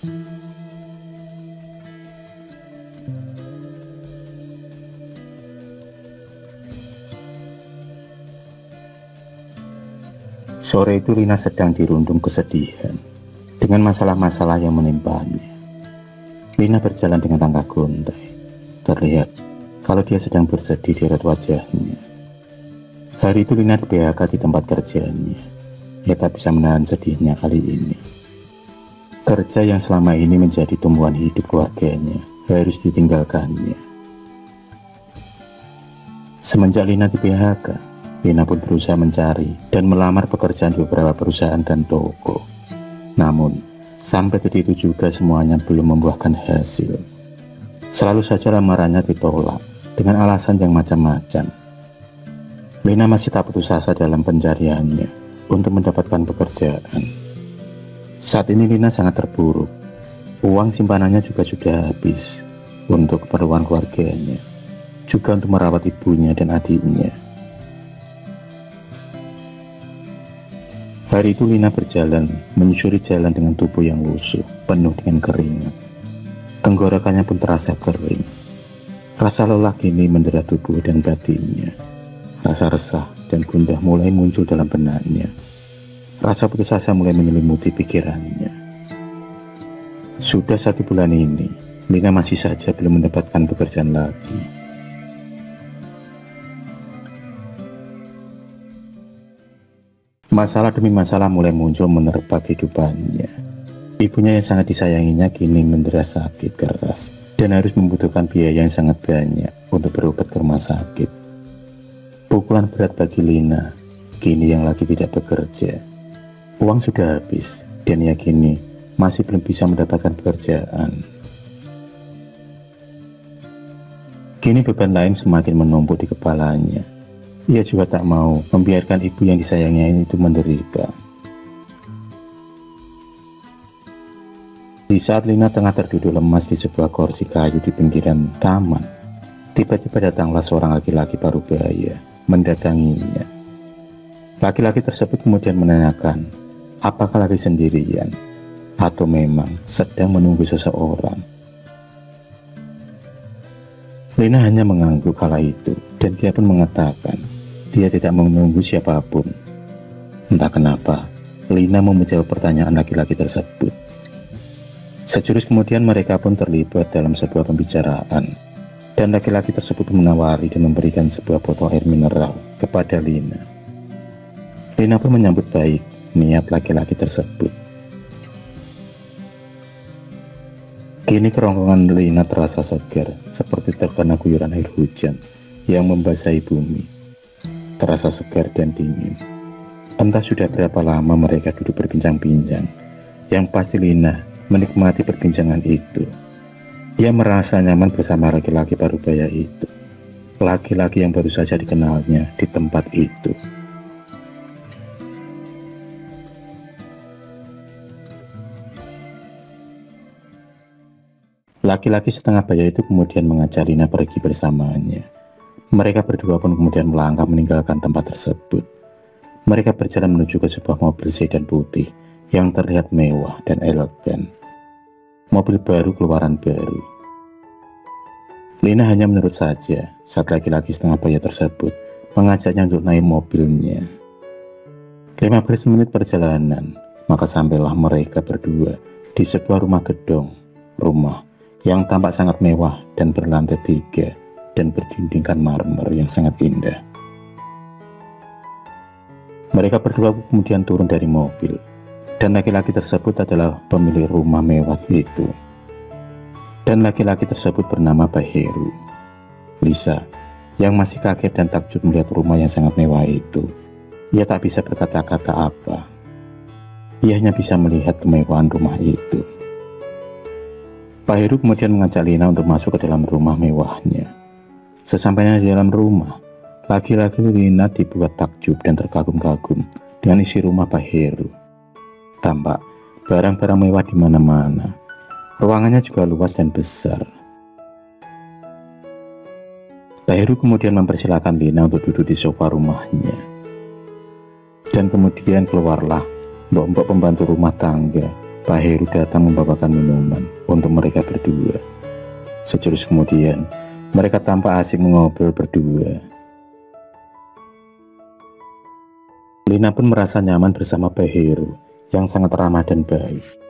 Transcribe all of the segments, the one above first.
Sore itu Lina sedang dirundung kesedihan dengan masalah-masalah yang menimpanya. Lina berjalan dengan tangga gontai. Terlihat kalau dia sedang bersedih di raut wajahnya. Hari itu Lina di PHK di tempat kerjanya. Ia tak bisa menahan sedihnya kali ini. Kerja yang selama ini menjadi tumbuhan hidup keluarganya harus ditinggalkannya. Semenjak Lina di PHK, Lina pun berusaha mencari dan melamar pekerjaan di beberapa perusahaan dan toko. Namun, sampai detik itu juga semuanya belum membuahkan hasil. Selalu saja lamarannya ditolak dengan alasan yang macam-macam. Lina masih tak putus asa dalam pencariannya untuk mendapatkan pekerjaan. Saat ini Lina sangat terpuruk. Uang simpanannya juga sudah habis untuk keperluan keluarganya, juga untuk merawat ibunya dan adiknya. Hari itu Lina berjalan, menyusuri jalan dengan tubuh yang lusuh, penuh dengan keringat. Tenggorokannya pun terasa kering. Rasa lelah kini mendera tubuh dan batinnya. Rasa resah dan gundah mulai muncul dalam benaknya. Rasa putus asa mulai menyelimuti pikirannya. Sudah 1 bulan ini, Lina masih saja belum mendapatkan pekerjaan lagi. Masalah demi masalah mulai muncul menerpa kehidupannya. Ibunya yang sangat disayanginya kini menderita sakit keras dan harus membutuhkan biaya yang sangat banyak untuk berobat ke rumah sakit. Pukulan berat bagi Lina, kini yang lagi tidak bekerja. Uang sudah habis dan ia kini masih belum bisa mendapatkan pekerjaan. Kini beban lain semakin menumpuk di kepalanya. Ia juga tak mau membiarkan ibu yang disayangnya itu menderita. Di saat Lina tengah terduduk lemas di sebuah kursi kayu di pinggiran taman, tiba-tiba datanglah seorang laki-laki parubaya mendatanginya. Laki-laki tersebut kemudian menanyakan, apakah lagi sendirian atau memang sedang menunggu seseorang. Lina hanya mengangguk kala itu dan dia pun mengatakan dia tidak menunggu siapapun. Entah kenapa Lina mau menjawab pertanyaan laki-laki tersebut. Sejurus kemudian mereka pun terlibat dalam sebuah pembicaraan dan laki-laki tersebut menawari dan memberikan sebuah botol air mineral kepada Lina. Lina pun menyambut baik niat laki-laki tersebut. Kini kerongkongan Lina terasa segar seperti terkena guyuran air hujan yang membasahi bumi. Terasa segar dan dingin. Entah sudah berapa lama mereka duduk berbincang-bincang. Yang pasti Lina menikmati perbincangan itu. Ia merasa nyaman bersama laki-laki parubaya itu. Laki-laki yang baru saja dikenalnya di tempat itu. Laki-laki setengah baya itu kemudian mengajak Lina pergi bersamanya. Mereka berdua pun kemudian melangkah meninggalkan tempat tersebut. Mereka berjalan menuju ke sebuah mobil sedan putih yang terlihat mewah dan elegan. Mobil baru keluaran baru. Lina hanya menurut saja saat laki-laki setengah baya tersebut mengajaknya untuk naik mobilnya. 15 menit perjalanan, maka sampailah mereka berdua di sebuah rumah gedung. Rumah yang tampak sangat mewah dan berlantai 3 dan berdindingkan marmer yang sangat indah. Mereka berdua kemudian turun dari mobil dan laki-laki tersebut adalah pemilik rumah mewah itu. Dan laki-laki tersebut bernama Pak Heru. Lisa yang masih kaget dan takjub melihat rumah yang sangat mewah itu. Ia tak bisa berkata-kata apa. Ia hanya bisa melihat kemewahan rumah itu. Pak Heru kemudian mengajak Lina untuk masuk ke dalam rumah mewahnya. Sesampainya di dalam rumah, laki-laki Lina dibuat takjub dan terkagum-kagum dengan isi rumah Pak Heru. Tampak barang-barang mewah di mana-mana. Ruangannya juga luas dan besar. Pak Heru kemudian mempersilahkan Lina untuk duduk di sofa rumahnya. Dan kemudian keluarlah mbok-mbok pembantu rumah tangga Pak Heru datang membawakan minuman untuk mereka berdua. Sejurus kemudian, mereka tampak asik mengobrol berdua. Lina pun merasa nyaman bersama Pak Heru yang sangat ramah dan baik.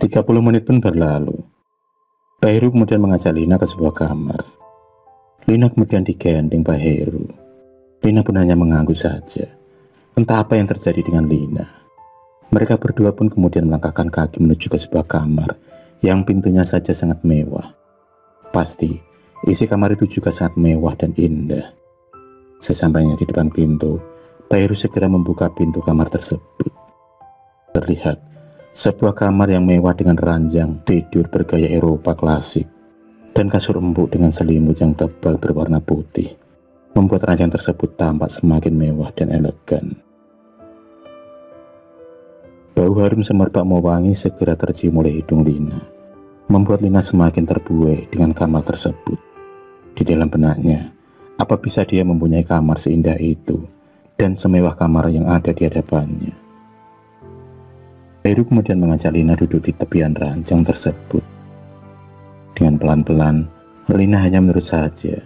Tiga 30 menit pun berlalu. Pak Heru kemudian mengajak Lina ke sebuah kamar. Lina kemudian digandeng Pak Heru. Lina pun hanya mengangguk saja. Entah apa yang terjadi dengan Lina. Mereka berdua pun kemudian melangkahkan kaki menuju ke sebuah kamar yang pintunya saja sangat mewah. Pasti isi kamar itu juga sangat mewah dan indah. Sesampainya di depan pintu, Pak Heru segera membuka pintu kamar tersebut. Terlihat sebuah kamar yang mewah dengan ranjang tidur bergaya Eropa klasik dan kasur empuk dengan selimut yang tebal berwarna putih, membuat ranjang tersebut tampak semakin mewah dan elegan. Bau harum semerbak mewangi segera tercium oleh hidung Lina, membuat Lina semakin terbuai dengan kamar tersebut. Di dalam benaknya, apa bisa dia mempunyai kamar seindah itu dan semewah kamar yang ada di hadapannya. Heru kemudian mengajak Lina duduk di tepian ranjang tersebut. Dengan pelan-pelan, Lina hanya menurut saja,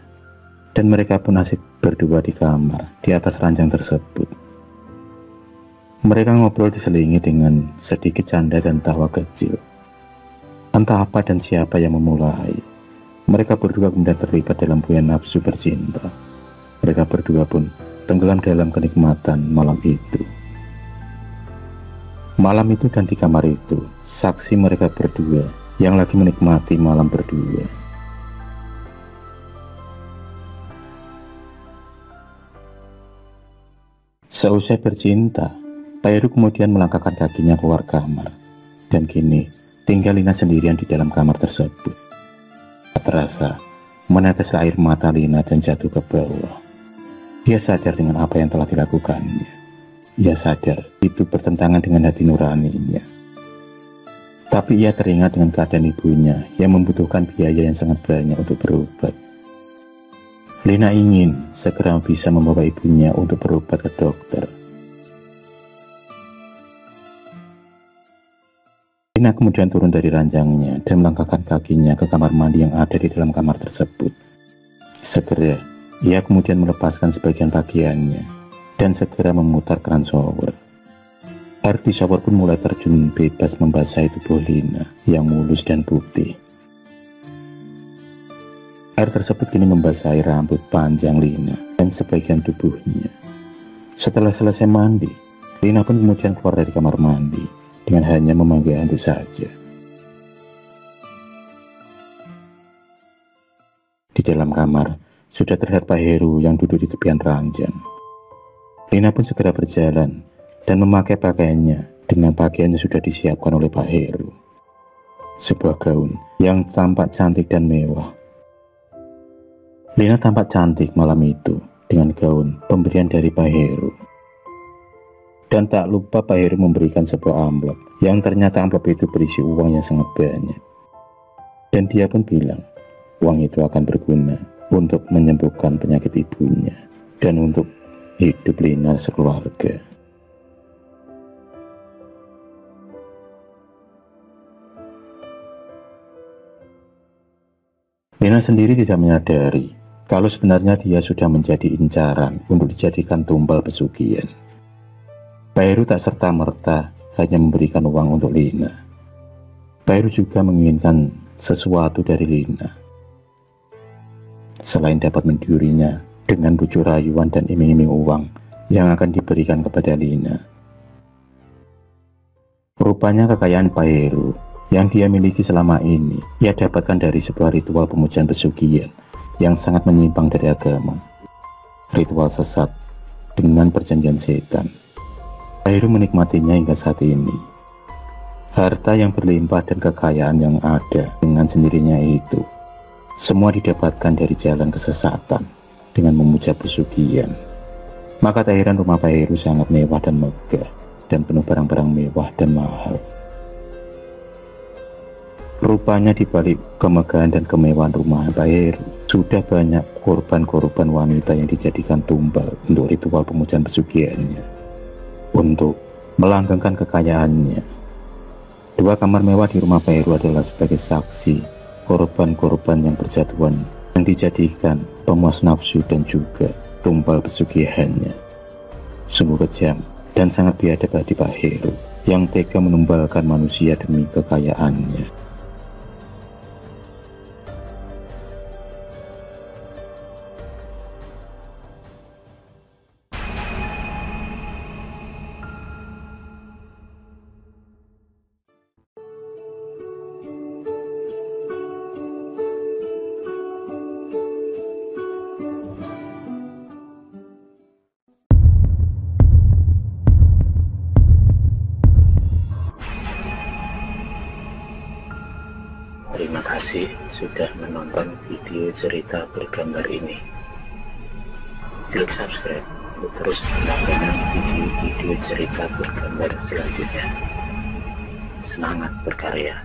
dan mereka pun asik berdua di kamar di atas ranjang tersebut. Mereka ngobrol diselingi dengan sedikit canda dan tawa kecil. Entah apa dan siapa yang memulai. Mereka berdua kemudian terlibat dalam buaya nafsu bercinta. Mereka berdua pun tenggelam dalam kenikmatan malam itu. Malam itu dan di kamar itu, saksi mereka berdua yang lagi menikmati malam berdua. Seusai bercinta, Pak Heru kemudian melangkahkan kakinya keluar kamar. Dan kini, tinggal Lina sendirian di dalam kamar tersebut. Tak terasa, menetes air mata Lina dan jatuh ke bawah. Dia sadar dengan apa yang telah dilakukannya. Ia sadar itu bertentangan dengan hati nuraninya. Tapi ia teringat dengan keadaan ibunya yang membutuhkan biaya yang sangat banyak untuk berobat. Lina ingin segera bisa membawa ibunya untuk berobat ke dokter. Lina kemudian turun dari ranjangnya dan melangkahkan kakinya ke kamar mandi yang ada di dalam kamar tersebut. Segera, ia kemudian melepaskan sebagian pakaiannya dan segera memutar keran shower. Air di shower pun mulai terjun bebas membasahi tubuh Lina yang mulus dan putih. Air tersebut kini membasahi rambut panjang Lina dan sebagian tubuhnya. Setelah selesai mandi, Lina pun kemudian keluar dari kamar mandi dengan hanya memakai handuk saja. Di dalam kamar, sudah terlihat Pak Heru yang duduk di tepian ranjang. Lina pun segera berjalan dan memakai pakaiannya dengan pakaian yang sudah disiapkan oleh Pak Heru. Sebuah gaun yang tampak cantik dan mewah. Lina tampak cantik malam itu dengan gaun pemberian dari Pak Heru. Dan tak lupa Pak Heru memberikan sebuah amplop yang ternyata amplop itu berisi uang yang sangat banyak. Dan dia pun bilang uang itu akan berguna untuk menyembuhkan penyakit ibunya dan untuk hidup Lina sekeluarga. Lina sendiri tidak menyadari kalau sebenarnya dia sudah menjadi incaran untuk dijadikan tumbal pesugihan. Pak Heru tak serta-merta hanya memberikan uang untuk Lina. Pak Heru juga menginginkan sesuatu dari Lina. Selain dapat mencurinya dengan bujuk rayuan dan iming-iming uang yang akan diberikan kepada Lina. Rupanya kekayaan Pak Heru yang dia miliki selama ini ia dapatkan dari sebuah ritual pemujaan pesugihan yang sangat menyimpang dari agama. Ritual sesat dengan perjanjian setan. Pak Heru menikmatinya hingga saat ini. Harta yang berlimpah dan kekayaan yang ada dengan sendirinya itu semua didapatkan dari jalan kesesatan dengan memuja pesugihan. Maka tak heran rumah Pak Heru sangat mewah dan megah dan penuh barang-barang mewah dan mahal. Rupanya di balik kemegahan dan kemewahan rumah Pak Heru, sudah banyak korban-korban wanita yang dijadikan tumbal untuk ritual pemujaan pesugihannya, untuk melanggengkan kekayaannya. 2 kamar mewah di rumah Pak Heru adalah sebagai saksi korban-korban yang berjatuhan yang dijadikan pemuas nafsu dan juga tumbal pesugihannya. Sungguh kejam dan sangat biadab bagi Pak Heru yang tega menumbalkan manusia demi kekayaannya. Terima kasih sudah menonton video cerita bergambar ini. Klik subscribe untuk terus mendapatkan video-video cerita bergambar selanjutnya. Semangat berkarya.